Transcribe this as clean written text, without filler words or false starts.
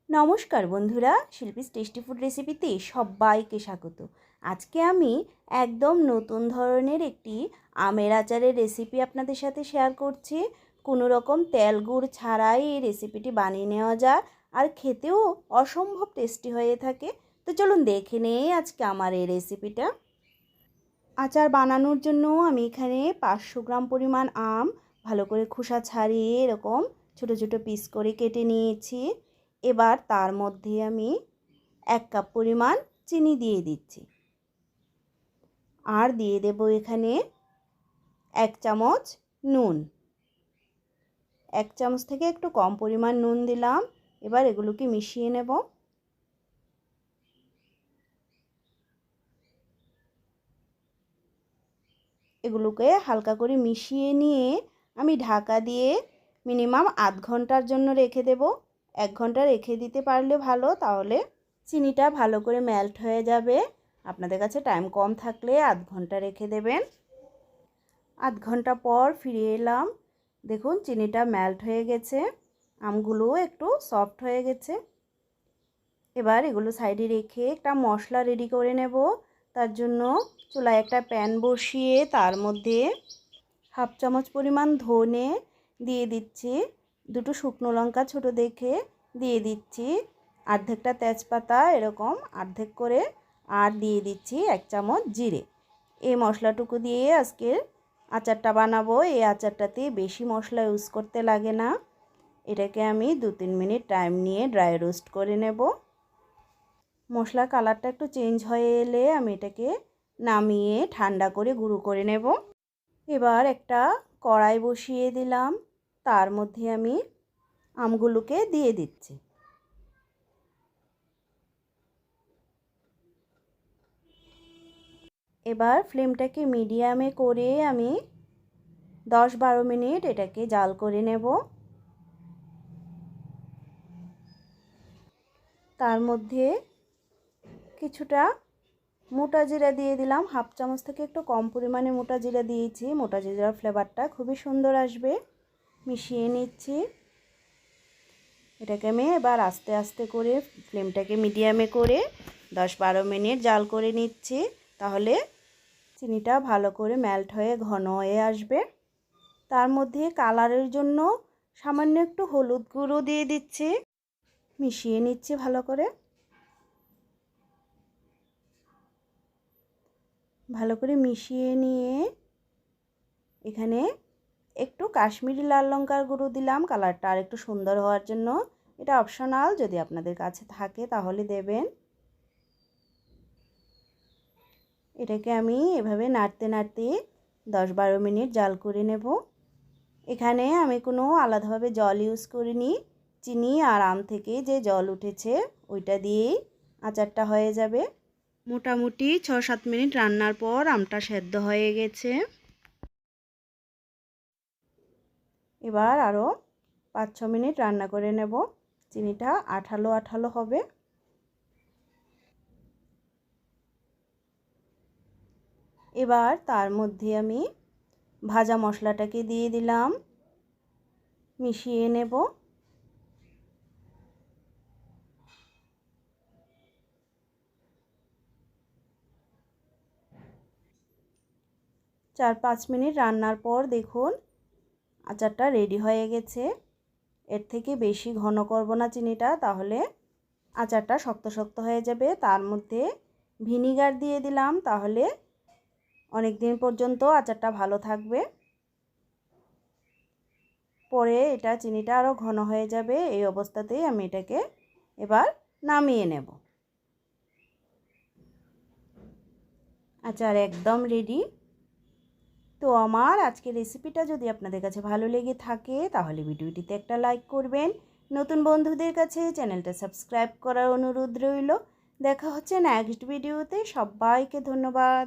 নমস্কার বন্ধুরা, Shilpi's tasty food রেসিপিতে সবাইকে স্বাগত। আজকে আমি একদম নতুন ধরনের একটি আমের আচারের রেসিপি আপনাদের সাথে শেয়ার করছি। কোনো রকম তেল গুড় ছাড়াই এই রেসিপিটি বানিয়ে নেওয়া যায় আর খেতেও অসম্ভব টেস্টি হয়ে থাকে। তো চলুন দেখে নেই আজকে আমার এই রেসিপিটা। আচার বানানোর জন্য আমি এখানে 500 গ্রাম পরিমাণ আম ভালো করে খোসা ছাড়িয়ে এরকম ছোট ছোট পিস করে কেটে নিয়েছি। এবার তার মধ্যে আমি 1 কাপ পরিমাণ চিনি দিয়ে দিচ্ছি আর দিয়ে দেব এখানে 1 চামচ নুন। 1 চামচ থেকে একটু কম পরিমাণ নুন দিলাম। এবার এগুলোকে মিশিয়ে নেব। এগুলোকে হালকা করে মিশিয়ে নিয়ে আমি ঢাকা দিয়ে মিনিমাম আধ ঘন্টার জন্য রেখে দেব। 1 ঘন্টা রেখে দিতে পারলে ভালো, তাহলে চিনিটা ভালো করে মেল্ট হয়ে যাবে। আপনাদের কাছে টাইম কম থাকলে আধ ঘন্টা রেখে দেবেন। আধ ঘন্টা পর ফিরে এলাম। দেখুন চিনিটা মেল্ট হয়ে গেছে, আমগুলো একটু সফট হয়ে গেছে। এবার এগুলো সাইডে রেখে একটা মশলা রেডি করে নেব। তার জন্য চুলায় একটা প্যান বসিয়ে তার মধ্যে 1/2 চামচ পরিমাণ ধনে দিয়ে দিচ্ছি, 2টো শুকনো লঙ্কা ছোট দেখে দিয়ে দিচ্ছি, অর্ধেকটা তেজপাতা এরকম অর্ধেক করে, আর দিয়ে দিচ্ছি 1 চামচ জিরে। এই মশলাটুকু দিয়ে আজকে আচারটা বানাবো। এই আচারটাতে বেশি মশলা ইউজ করতে লাগে না। এটাকে আমি 2-3 মিনিট টাইম নিয়ে ড্রাই রোস্ট করে নেব। মশলার কালারটা একটু চেঞ্জ হয়ে এলে আমি এটাকে নামিয়ে ঠান্ডা করে গুঁড়ো করে নেব। এবার একটা কড়াই বসিয়ে দিলাম, তার মধ্যে আমি আমগুলোকে দিয়ে দিচ্ছি। এবার ফ্লেমটাকে মিডিয়ামে করে আমি 10-12 মিনিট এটাকে জাল করে নেব। তার মধ্যে কিছুটা মোটা জিরা দিয়ে দিলাম, 1/2 চামচ থেকে একটু কম পরিমাণে মোটা জিরা দিয়েছি। মোটা জিরার ফ্লেভারটা খুবই সুন্দর আসবে। মিশিয়ে নিচ্ছি। এটাকে আমি এবার আস্তে আস্তে করে ফ্লেমটাকে মিডিয়ামে করে 10-12 মিনিট জাল করে নিচ্ছি। তাহলে চিনিটা ভালো করে মেল্ট হয়ে ঘন হয়ে আসবে। তার মধ্যে কালারের জন্য সামান্য একটু হলুদ গুঁড়ো দিয়ে দিচ্ছি। মিশিয়ে নিচ্ছি ভালো করে। ভালো করে মিশিয়ে নিয়ে এখানে একটু কাশ্মীরি লাল লঙ্কার গুঁড়ো দিলাম কালারটা আর একটু সুন্দর হওয়ার জন্য। এটা অপশনাল, যদি আপনাদের কাছে থাকে তাহলে দেবেন। এটাকে আমি এভাবে নাড়তে নাড়তে 10-12 মিনিট জাল করে নেব। এখানে আমি কোনো আলাদাভাবে জল ইউজ করিনি। চিনি আর আম থেকে যে জল উঠেছে ওইটা দিয়েই আচারটা হয়ে যাবে। মোটামুটি 6-7 মিনিট রান্নার পর আমটা সেদ্ধ হয়ে গেছে। এবার আরও 5-6 মিনিট রান্না করে নেব। চিনিটা আঠালো আঠালো হবে। এবার তার মধ্যে আমি ভাজা মশলাটাকে দিয়ে দিলাম, মিশিয়ে নেব। চার 5 মিনিট রান্নার পর দেখুন আচারটা রেডি হয়ে গেছে। এর থেকে বেশি ঘন করব না চিনিটা, তাহলে আচারটা শক্ত শক্ত হয়ে যাবে। তার মধ্যে ভিনিগার দিয়ে দিলাম, তাহলে অনেক দিন পর্যন্ত আচারটা ভালো থাকবে। পরে এটা চিনিটা আরও ঘন হয়ে যাবে। এই অবস্থাতেই আমি এটাকে এবার নামিয়ে নেব। আচার একদম রেডি। তো আমার আজকের রেসিপিটা যদি আপনাদের কাছে ভালো লেগে থাকে তাহলে ভিডিওটিতে একটা লাইক করবেন। নতুন বন্ধুদের কাছে চ্যানেলটা সাবস্ক্রাইব করার অনুরোধ রইল। দেখা হচ্ছে নেক্সট ভিডিওতে। সবাইকে ধন্যবাদ।